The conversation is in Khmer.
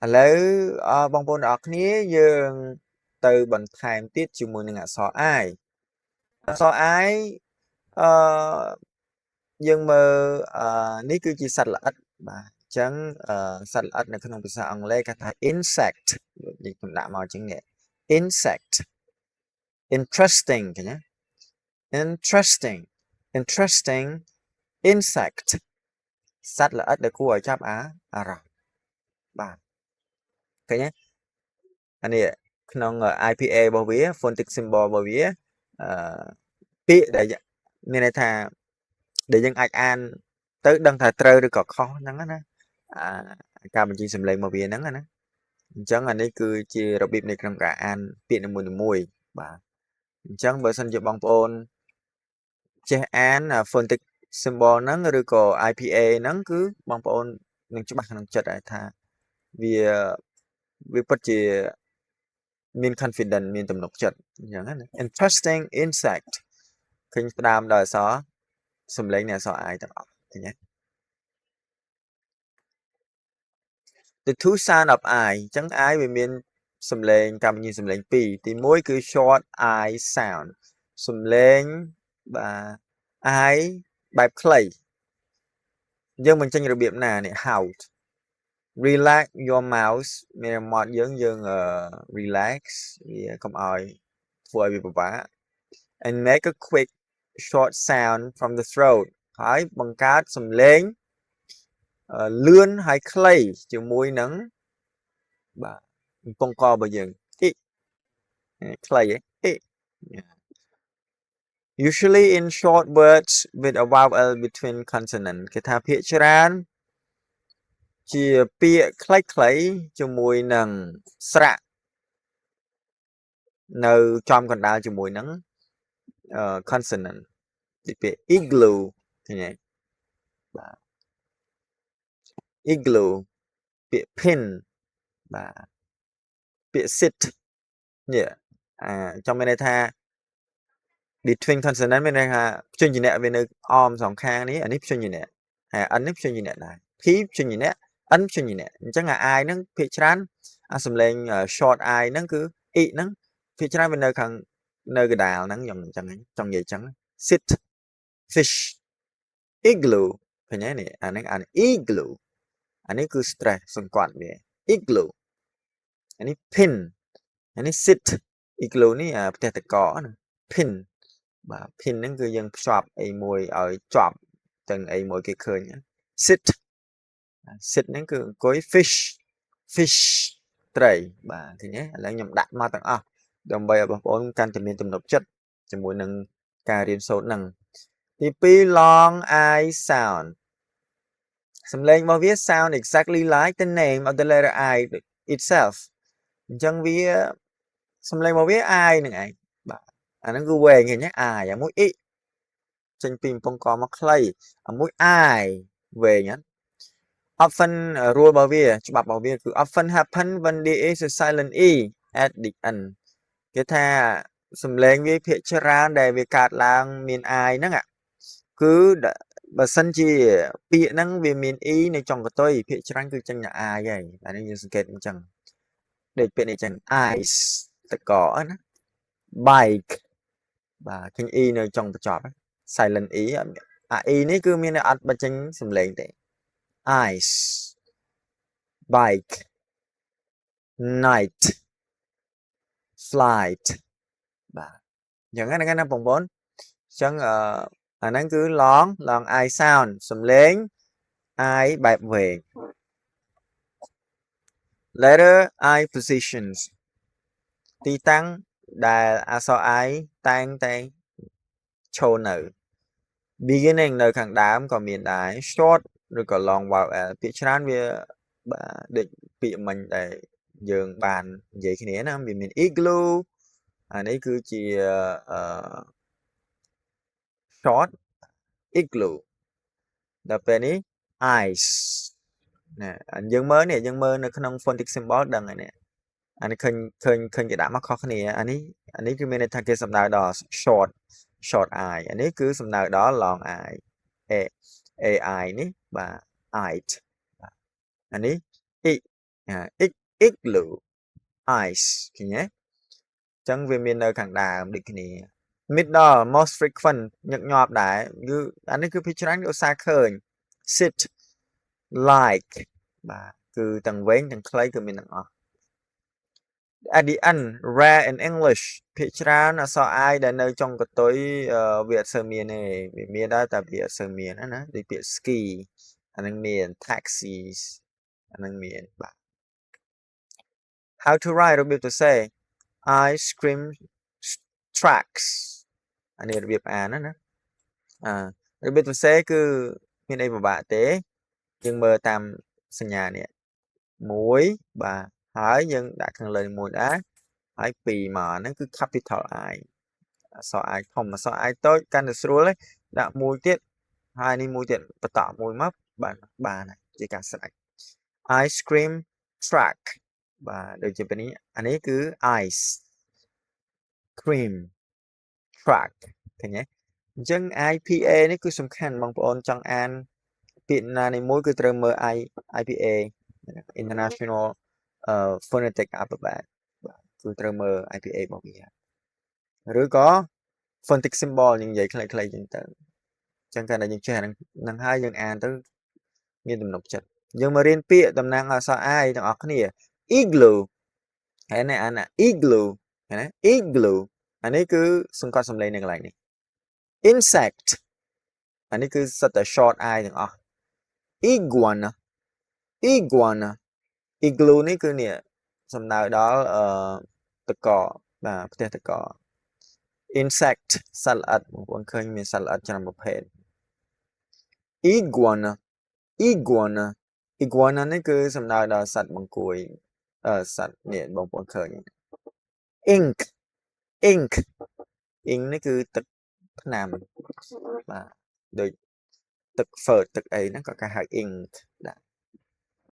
ឥឡូវបងប្អូនទាំងអស់គ្នាយើងទៅបន្ថែមទៀតជាមួយនឹងអក្សរ I អក្សរ I អឺយើងមើលនេះគឺជាសត្វល្អិតបាទអញ្ចឹងសត្វល្អិតនៅក្នុងភាសាអង់គ្លេសគេថា insect នេះខ្ញុំដាក់មកអញ្ចឹងនេះ insect interesting ឃើញទេ interesting interesting insect សត្វល្អិតដែលគួរឲ្យចាប់អារម្មណ៍បាទឃើញទេអានេះក្នុង IPA របស់វា phonetic symbol របស់វាពាក្យដែលមានន័យថាដែលយើងអាចអានទៅដឹងថាត្រូវឬក៏ខុសហ្នឹងណាការបញ្ចេញសំឡេងរបស់វាហ្នឹងណាអញ្ចឹងអានេះគឺជារបៀបនៃក្នុងការអានពាក្យនីមួយៗបាទអញ្ចឹងបើសិនជាបងប្អូនចេះអាន phonetic symbol ហ្នឹងឬក៏ IPA ហ្នឹងគឺបងប្អូននឹងច្បាស់ក្នុងចិត្តហើយថាវាពិតជាមាន confidence មានទំនុកចិត្តអញ្ចឹងណា interesting insect ឃើញផ្ដើមដោយអក្សរសំឡេងនៃអក្សរ I ទាំងអស់ឃើញទេ the two sound of I អញ្ចឹង I វាមានសំឡេងកម្មញីសំឡេងពីរទី1គឺ short I sound សំឡេងបាទ I បែបខ្លីយើងបញ្ចេញរបៀបណានេះ how relax your mouse មានមាត់យើងrelax វាកុំឲ្យធ្វើឲ្យវាពិបាក and make a quick short sound from the throat ហើយបង្កើតសំឡេងលឿនហើយខ្លីជាមួយនឹងបាទកំពង់ករបស់យើងខ្លីហ៎ usually in short words with a vowel between consonant គេថាភាគច្រើនជាពាក្យខ្លីៗជាមួយនឹងស្រៈនៅចំកណ្ដាលជាមួយនឹងconsonant ទីពាក្យ igloo ឃើញទេបាទ igloo ពាក្យ pin បាទពាក្យ sit នេះចង់មានន័យថា between consonant មានន័យថាព្យញ្ជនៈវានៅអមសងខាងនេះអានេះព្យញ្ជនៈហើយ n នេះព្យញ្ជនៈដែរ p ព្យញ្ជនៈ n ព្យញ្ជនៈអញ្ចឹងអា I ហ្នឹងភាគច្រើនអាសំឡេង short I ហ្នឹងគឺ i ហ្នឹងភាគច្រើនវានៅខាងនៅកណ្ដាលហ្នឹងខ្ញុំអញ្ចឹងចង់និយាយអញ្ចឹង sit fish igloo ឃើញទេនេះអាហ្នឹងអា igloo អានេះគឺ stress សង្កត់វា igloo អានេះ pin អានេះ sit igloo នេះផ្ទះតកណា pin បាទ pin ហ្នឹងគឺយើងភ្ជាប់អីមួយឲ្យជាប់ទាំងអីមួយគេឃើញ sit ហ្នឹងគឺអង្គុយ fish ត្រីបាទឃើញទេឥឡូវខ្ញុំដាក់មកទាំងអស់ដើម្បីឲ្យបងប្អូនកាន់តែមានទំនុកចិត្តជាមួយនឹងការរៀនសូត្រហ្នឹងទី2 long I sound សំឡេងរបស់វា sound exactly like the name of the letter I itself អញ្ចឹងវាសំឡេងរបស់វា I នឹងឯងបាទអាហ្នឹងគឺវែងឃើញទេ I អាមួយ i ចេញពីកំពង់កមកខ្លីអាមួយ I វែងហ្នឹង often rule របស់វាច្បាប់របស់វាគឺ often happen when there is a silent e at the end គេថាសំឡេងវាភាគច្រើនដែលវាកើតឡើងមាន I ហ្នឹងគឺបើសិនជាពាក្យហ្នឹងវាមាន e នៅចុងកតុយភាគច្រើនគឺចេញតែ I ហើយអានេះយើងសង្កេតអញ្ចឹងដូចពាក្យនេះចឹង ice តកណា bike បាទឃើញ e នៅចុងបញ្ចប់ silent e អា e នេះគឺមានអត់បញ្ចេញសំឡេងទេ ice bike night flight បាទអញ្ចឹងណាបងប្អូនអញ្ចឹងអាហ្នឹងគឺ long I sound សំឡេង I បែបវែង letter I positions ទីតាំងដែលអក្សរ I តែងតែឈរនៅ beginning នៅខាងដើមក៏មានដែរ short ឬក៏ long vowel ពាក្យច្រើនវាដូចពាក្យមិញដែលយើងបាននិយាយគ្នាណាវាមាន igloo អានេះគឺជា short igloo ដល់ពេលនេះ ice ណាយើងមើលនៅក្នុង phonetic symbol ដឹងហើយនេះអានេះឃើញគេដាក់មកខុសគ្នាអានេះគឺមានន័យថាគេសំដៅដល់ short I អានេះគឺសំដៅដល់ long I AI នេះបាទ it អានេះ i igloo ice ឃើញទេអញ្ចឹងវាមាននៅខាងដើមដូចគ្នា middle most frequent ញឹកញាប់ដែរគឺអានេះគឺភាគច្រើនគឺឧស្សាហ៍ឃើញ sit like បាទគឺទាំងវែងទាំងខ្លីគឺមានទាំងអស់ at the end rare in English ភាគច្រើនអក្សរ I ដែលនៅចុងកតុយវាអត់សូវមានទេវាមានដែរតែវាអត់សូវមានណាដូចពាក្យ ski អានឹងមាន taxis អានឹងមានបាទ how to write របៀបទៅសេ ice cream tracks អានេះរបៀបអានណារបៀបទៅសេគឺមានអីពិបាកទេយើងមើលតាមសញ្ញានេះ1បាទហើយយើងដាក់ខាងលើ1ដែរហើយ2មកហ្នឹងគឺ capital I អក្សរ I ធំអក្សរ I តូចកាន់តែស្រួលទេដាក់1ទៀតហើយនេះ1ទៀតបន្ត1មកបានជាការស្រេច ice cream track បាទដូចជាពេលនេះអានេះគឺ ice cream track ឃើញទេអញ្ចឹង IPA នេះគឺសំខាន់បងប្អូនចង់អានពាក្យណាមួយគឺត្រូវមើល IPA International Phonetic Alphabet បាទគឺត្រូវមើល IPA របស់វាឬក៏ phonetic symbol យើងនិយាយខ្លីៗចឹងទៅអញ្ចឹងកាលណាយើងចេះហ្នឹងហើយយើងអានទៅមានទំនុកចិត្តយើងមករៀនពាក្យតំណាងអក្សរ I ទាំងអស់គ្នា igloo ហើយនេះអាន igloo ណា igloo អានេះគឺសង្កត់សំឡេងនៅកន្លែងនេះ insect អានេះគឺសិតតែ short I ទាំងអស់ iguana igloo នេះគឺនេះសំដៅដល់តកបាទផ្ទះតក insect សត្វល្អិតបងប្អូនឃើញមានសត្វល្អិតច្រើនប្រភេទ iguana នេះគឺសំដៅដល់សត្វបង្គួយសត្វនេះបងប្អូនឃើញ ink នេះគឺទឹកថ្នាំបាទដូចទឹកហ្វឺតទឹកអីហ្នឹងក៏គេហៅ ink ដាក់